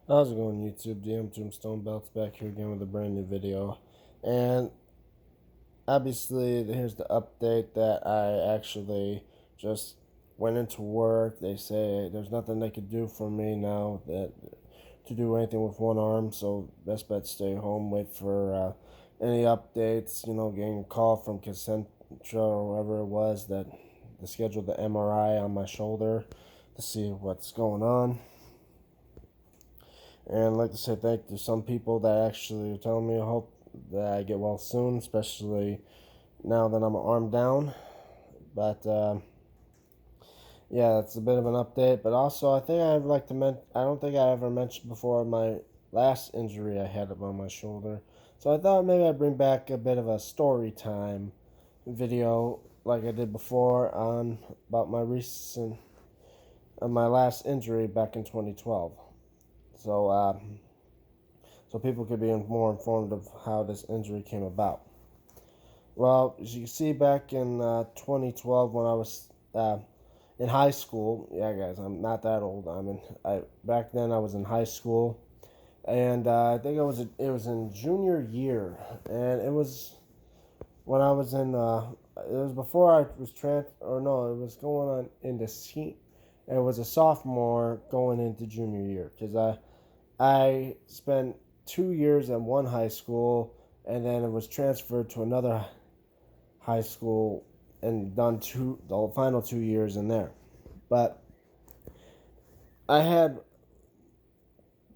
How's it going, YouTube? DM Tombstone Belts back here again with a brand new video. And obviously, here's the update that I actually just went into work. They say there's nothing they could do for me now that to do anything with one arm, so best bet stay home, wait for any updates. Getting a call from Concentra or whoever it was that they scheduled the MRI on my shoulder to see what's going on. And I'd like to say thank you to some people that actually are telling me I hope that I get well soon, especially now that I'm armed down. But yeah, that's a bit of an update. But also, I think I'd like to mention, I don't think I ever mentioned before my last injury I had on my shoulder. So I thought maybe I'd bring back a bit of a story time video like I did before on about my last injury back in 2012. So so people could be more informed of how this injury came about. Well, as you can see, back in 2012, when I was in high school, yeah, guys, I'm not that old. Back then I was in high school, and I think it was in junior year, and it was when I was in it was before I was or no, it was going on into it was a sophomore going into junior year because I spent 2 years at one high school, and then it was transferred to another high school and done the final 2 years in there. But I had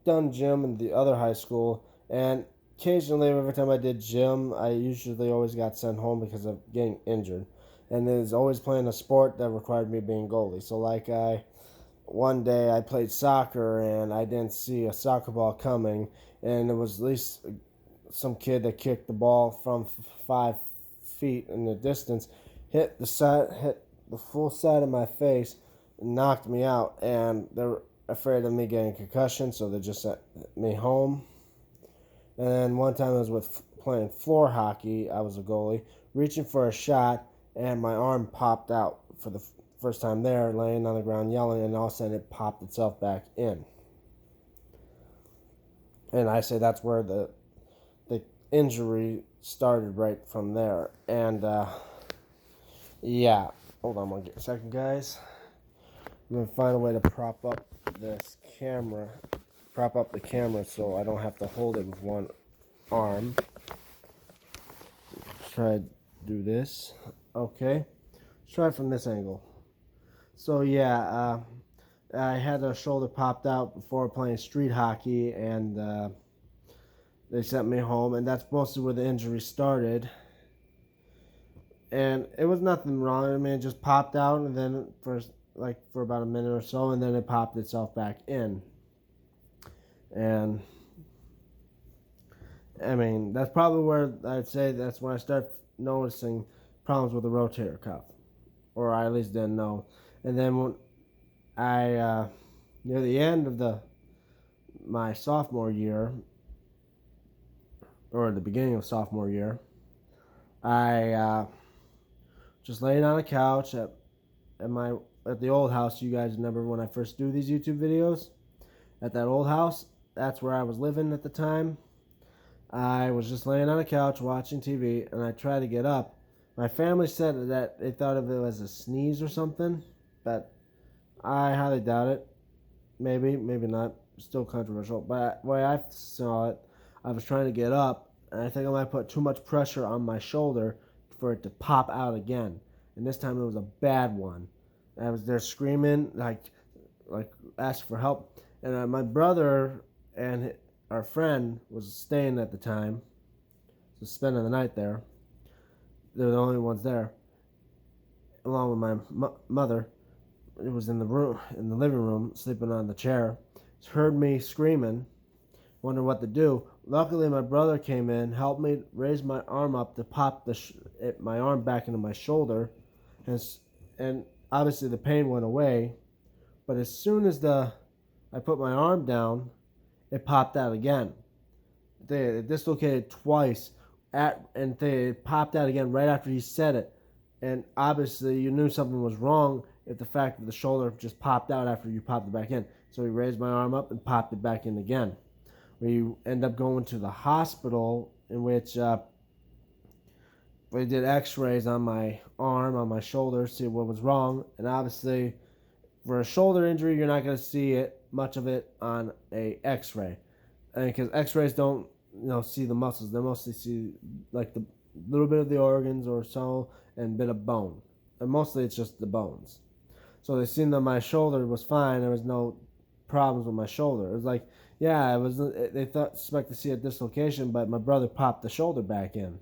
done gym in the other high school, and occasionally every time I did gym, I usually always got sent home because of getting injured. And it was always playing a sport that required me being goalie. So one day I played soccer and I didn't see a soccer ball coming, and it was at least some kid that kicked the ball from 5 feet in the distance, hit the full side of my face, and knocked me out. And they're afraid of me getting a concussion, so they just sent me home. And then one time I was playing floor hockey. I was a goalie, reaching for a shot, and my arm popped out for the first time there, laying on the ground yelling, and all of a sudden it popped itself back in. And I say that's where the injury started right from there. And yeah, hold on one second, guys. I'm gonna find a way to prop up the camera so I don't have to hold it with one arm. Let's try to do this. Okay, let's try it from this angle. So yeah, I had a shoulder popped out before playing street hockey, and they sent me home, and that's mostly where the injury started. And it was nothing wrong. I mean, it just popped out, and then for about a minute or so, and then it popped itself back in. And I mean, that's probably where I'd say that's when I start noticing problems with the rotator cuff, or I at least didn't know. And then when near the end of my sophomore year, or the beginning of sophomore year, I just laying on a couch at the old house. You guys remember when I first do these YouTube videos? At that old house, that's where I was living at the time. I was just laying on a couch watching TV, and I tried to get up. My family said that they thought of it as a sneeze or something, but I highly doubt it. Maybe, maybe not. Still controversial. But the way I saw it, I was trying to get up, and I think I might put too much pressure on my shoulder for it to pop out again. And this time it was a bad one. I was there screaming, like asking for help. And my brother and our friend was staying at the time, so spending the night there. They were the only ones there, along with my mother. It was in the living room, sleeping on the chair. She heard me screaming, wondered what to do. Luckily, my brother came in, helped me raise my arm up to pop my arm back into my shoulder, and obviously the pain went away. But as soon as I put my arm down, it popped out again. It dislocated twice, and it popped out again right after he said it. And obviously, you knew something was wrong. if the fact that the shoulder just popped out after you popped it back in. So he raised my arm up and popped it back in again. We end up going to the hospital, in which we did x-rays on my arm, on my shoulder, see what was wrong. And obviously, for a shoulder injury, you're not going to see it much of it on a x-ray, and because x-rays don't see the muscles, they mostly see like the little bit of the organs or so, and a bit of bone, and mostly it's just the bones. So they seen that my shoulder was fine, there was no problems with my shoulder. It was like, yeah, it was, they thought suspect to see a dislocation, but my brother popped the shoulder back in.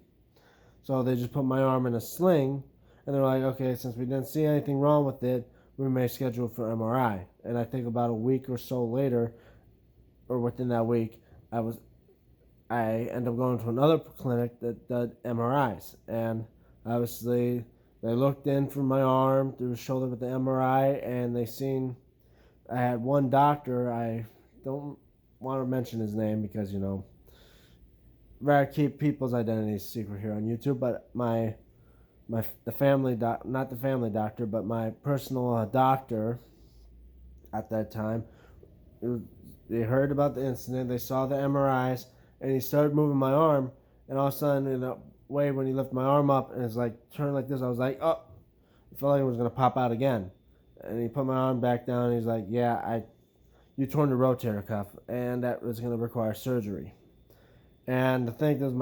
So they just put my arm in a sling, and they're like, okay, since we didn't see anything wrong with it, we may schedule for MRI. And I think about a week or so later, or within that week, I ended up going to another clinic that did MRIs, and obviously they looked in through my arm, through the shoulder with the MRI, and they seen I had one doctor. I don't want to mention his name because rather keep people's identities secret here on YouTube. But the family not the family doctor, but my personal doctor at that time. They heard about the incident. They saw the MRIs, and he started moving my arm. And all of a sudden, in a way, when he lifted my arm up and it's like turned like this, I was like, oh, I felt like it was gonna pop out again. And he put my arm back down. And he's like, yeah, you torn the rotator cuff, and that was gonna require surgery. And the thing is,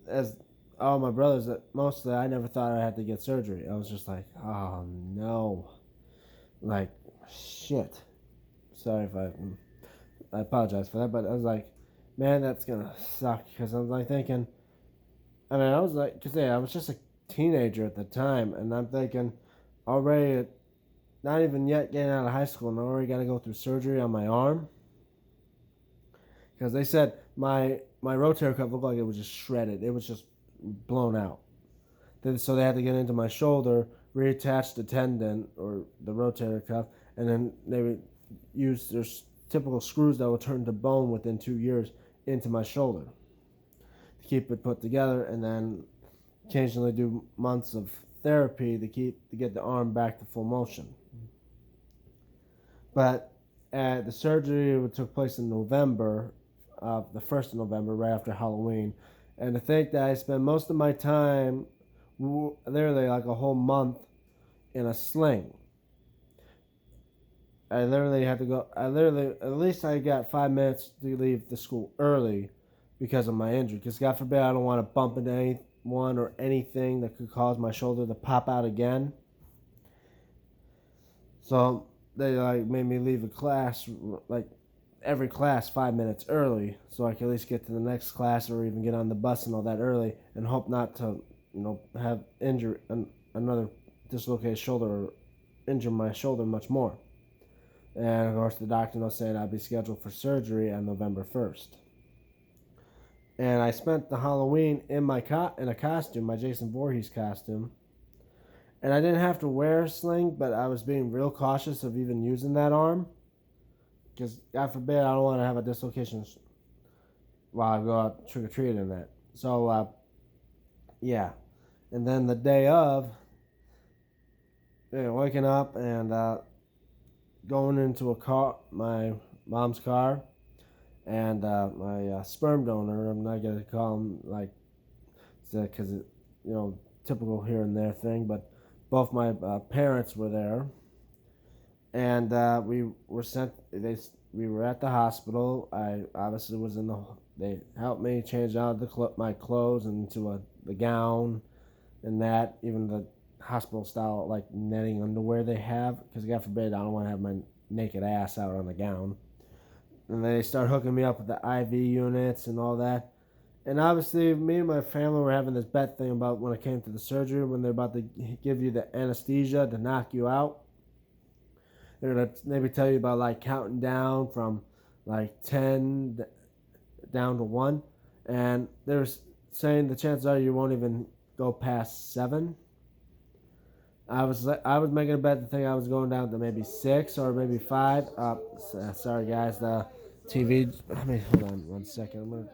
as all my brothers, that mostly I never thought I had to get surgery. I was just like, oh no, like shit. Sorry if I apologize for that, but I was like, man, that's gonna suck, because I was like thinking, I was like, because I was just a teenager at the time, and I'm thinking, already, not even yet getting out of high school, and I already got to go through surgery on my arm, because they said my rotator cuff looked like it was just shredded, it was just blown out. So they had to get into my shoulder, reattach the tendon or the rotator cuff, and then they would use their typical screws that will turn to bone within 2 years into my shoulder to keep it put together, and then occasionally do months of therapy to get the arm back to full motion. But the surgery took place in November, the 1st of November, right after Halloween. And to think that I spent most of my time, literally like a whole month, in a sling. I literally had to go. At least I got 5 minutes to leave the school early because of my injury. Because God forbid I don't want to bump into anyone or anything that could cause my shoulder to pop out again. So they made me leave a class, every class 5 minutes early, so I could at least get to the next class or even get on the bus and all that early, and hope not to have another dislocated shoulder or injure my shoulder much more. And of course, the doctor was saying I'd be scheduled for surgery on November 1st. And I spent the Halloween in a costume, my Jason Voorhees costume. And I didn't have to wear a sling, but I was being real cautious of even using that arm. Because, God forbid, I don't want to have a dislocation while I go out trick-or-treating in that. So, yeah. And then the day of, waking up and going into my mom's car, and my sperm donor, I'm not going to call him because typical here and there thing, but both my parents were there, and we were sent. We were at the hospital. I obviously was They helped me change out my clothes into the gown, and that, even the hospital style netting underwear they have, because God forbid I don't want to have my naked ass out on the gown. And they start hooking me up with the IV units and all that. And obviously, me and my family were having this bet thing about when it came to the surgery, when they're about to give you the anesthesia to knock you out. They're going to maybe tell you about counting down from 10 down to 1. And they're saying the chances are you won't even go past 7. I was making a bet to think I was going down to maybe 6 or maybe 5. Sorry guys, the TV. Hold on 1 second.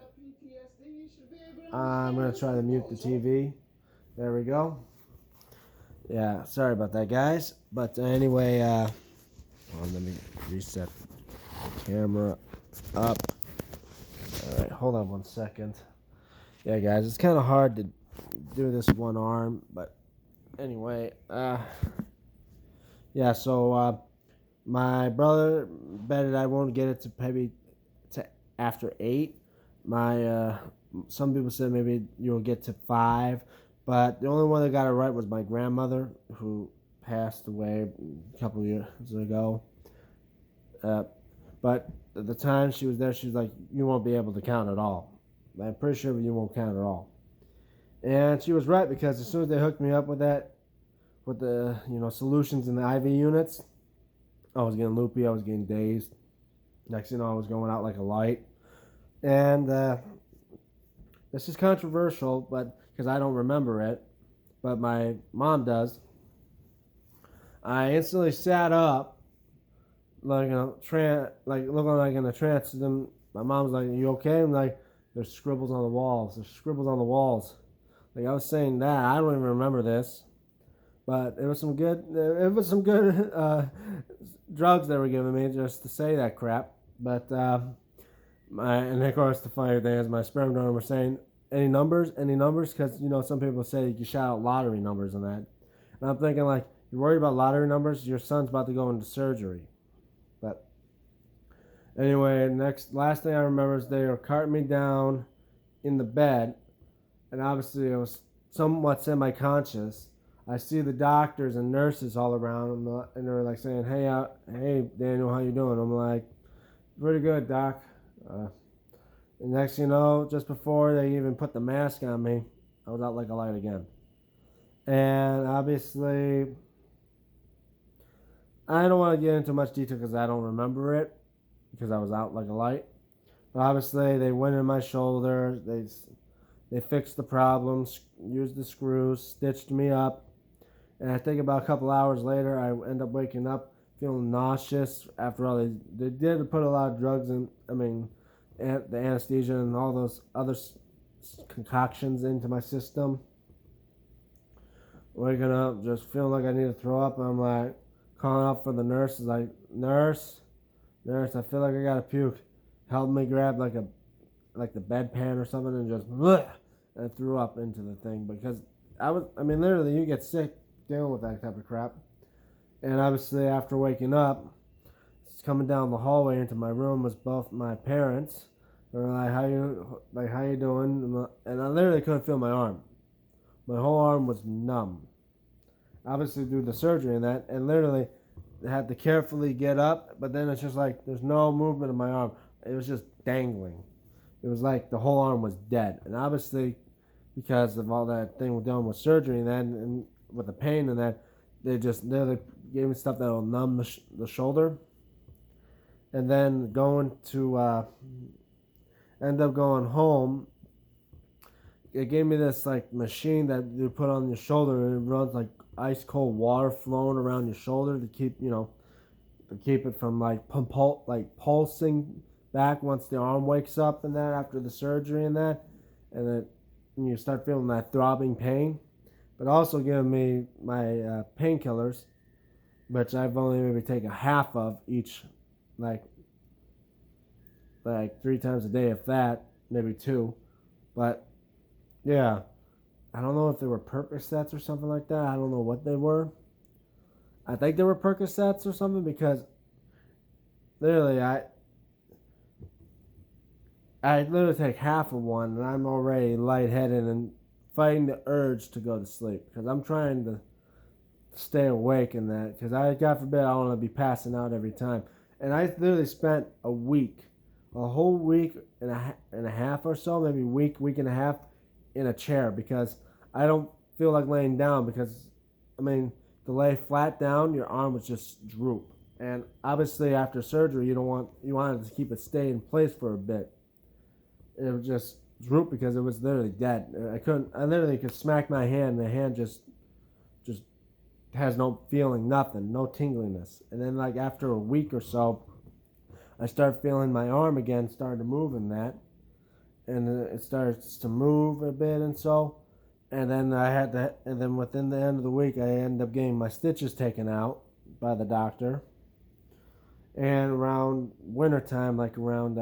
I'm gonna try to mute the TV. There we go. Yeah, sorry about that, guys. But anyway, let me reset the camera up. All right, hold on 1 second. Yeah, guys, it's kind of hard to do this one arm, but anyway, yeah. So my brother betted I won't get it to maybe to after 8. My some people said maybe you'll get to 5, but the only one that got it right was my grandmother, who passed away a couple of years ago. Uh, but at the time she was there, she was like, "You won't be able to count at all. I'm pretty sure you won't count at all." And she was right, because as soon as they hooked me up with that, with the solutions in the IV units, I was getting loopy. I was getting dazed. Next thing you know, I was going out like a light. And this is controversial, but because I don't remember it, but my mom does. I instantly sat up, like like looking like in a trance. And then my mom's like, "Are you okay?" I'm like, "There's scribbles on the walls. There's scribbles on the walls." Like I was saying that, I don't even remember this, but it was some good. It was some good drugs they were giving me just to say that crap. But and of course the funny thing is, my sperm donor was saying, any numbers, because some people say you shout out lottery numbers and that. And I'm thinking, like, you're worried about lottery numbers? Your son's about to go into surgery. But anyway, last thing I remember is they were carting me down in the bed, and obviously I was somewhat semi-conscious. I see the doctors and nurses all around, and they're like saying, "Hey, Daniel, how you doing?" I'm like, "Pretty good, doc." And next thing you know, just before they even put the mask on me, I was out like a light again. And obviously, I don't want to get into much detail because I don't remember it, because I was out like a light. But obviously, they went in my shoulder. They fixed the problems, used the screws, stitched me up. And I think about a couple hours later, I end up waking up feeling nauseous. After all, they did put a lot of drugs in. I mean, the anesthesia and all those other concoctions into my system. Waking up, just feeling like I need to throw up. I'm like calling out for the nurse. Like, nurse, I feel like I gotta puke. Help me grab like the bedpan or something, and just bleh, and I threw up into the thing, because literally, you get sick dealing with that type of crap. And obviously, after waking up, coming down the hallway into my room was both my parents. They were like, how you doing?" And I literally couldn't feel my arm. My whole arm was numb. Obviously, due to the surgery and that, and literally, I had to carefully get up. But then it's just like there's no movement in my arm. It was just dangling. It was like the whole arm was dead. And obviously, because of all that thing we're doing with surgery and that, and with the pain and that, they gave me stuff that will numb the shoulder. And then end up going home. It gave me this like machine that you put on your shoulder, and it runs like ice cold water flowing around your shoulder to keep it from like pulsing back once the arm wakes up and that, after the surgery and that, and then you start feeling that throbbing pain. But also giving me my painkillers, which I've only maybe taken half of each, like 3 times a day, if that, maybe 2. But yeah, I don't know if they were Percocets or something like that. I don't know what they were. I think they were Percocets or something, because literally I literally take half of one and I'm already lightheaded and fighting the urge to go to sleep, because I'm trying to stay awake in that, because God forbid, I don't want to be passing out every time. And I literally spent a whole week and a half or so, maybe week and a half, in a chair, because I don't feel like laying down, because to lay flat down, your arm would just droop. And obviously after surgery, you wanted to keep it stay in place for a bit. It would just droop because it was literally dead. I literally could smack my hand, and the hand just has no feeling, nothing, no tingliness. And then like after a week or so, I start feeling my arm again, starting to move in that, and it starts to move a bit, and so, and then and then within the end of the week, I ended up getting my stitches taken out by the doctor. And around wintertime, like around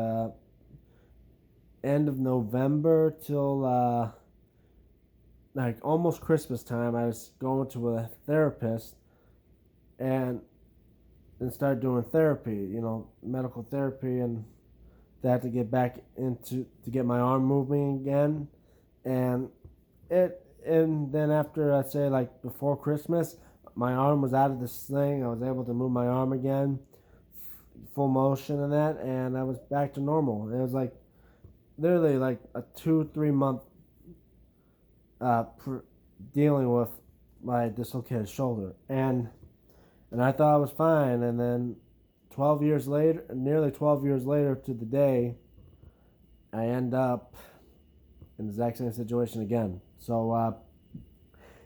end of November till like almost Christmas time, I was going to a therapist and started doing therapy, medical therapy, and that to get back to get my arm moving again. And then after, I'd say like before Christmas, my arm was out of this thing. I was able to move my arm again, full motion and that, and I was back to normal. It was like literally like a 2-3 month uh, dealing with my dislocated shoulder, and I thought I was fine. And then 12 years later, nearly 12 years later to the day, I end up in the exact same situation again. So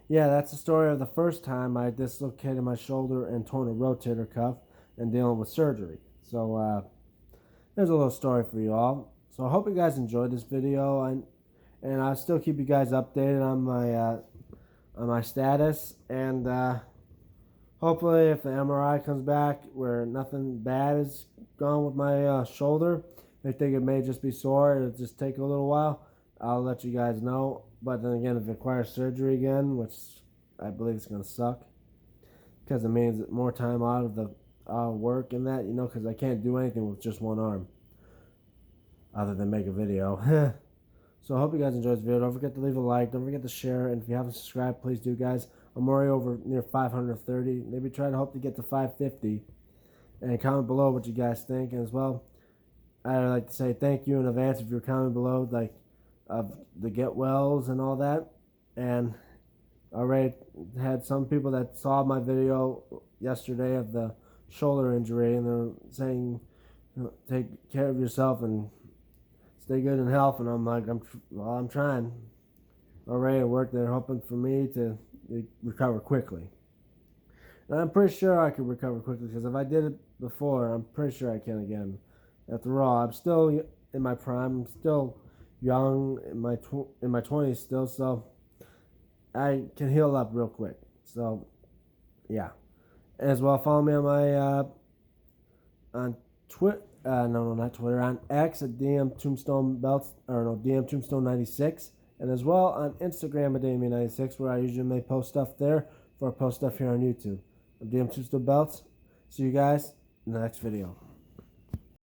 yeah, that's the story of the first time I dislocated my shoulder and torn a rotator cuff and dealing with surgery. So there's a little story for you all. So I hope you guys enjoyed this video, and I'll still keep you guys updated on my status, and hopefully if the MRI comes back where nothing bad is gone with my shoulder, they think it may just be sore, it'll just take a little while, I'll let you guys know. But then again, if it requires surgery again, which I believe it's going to suck, because it means more time out of the work and that, because I can't do anything with just one arm other than make a video. So I hope you guys enjoyed this video. Don't forget to leave a like. Don't forget to share. And if you haven't subscribed, please do, guys. I'm already over near 530. Maybe try to hope to get to 550. And comment below what you guys think. And as well, I'd like to say thank you in advance if you're commenting below, like, of the get wells and all that. And I already had some people that saw my video yesterday of the shoulder injury, and they're saying, take care of yourself and stay good in health. And I'm like, I'm trying. Already at work, they're hoping for me to recover quickly. And I'm pretty sure I could recover quickly, because if I did it before, I'm pretty sure I can again. After all, I'm still in my prime. I'm still young, in my 20s still, so I can heal up real quick. So yeah. As well, follow me on my on Twitter. No, not Twitter. On X at DM Tombstone Belts, or no, DM Tombstone 96, and as well on Instagram at Damien 96, where I usually may post stuff there before I post stuff here on YouTube. I'm DM Tombstone Belts. See you guys in the next video.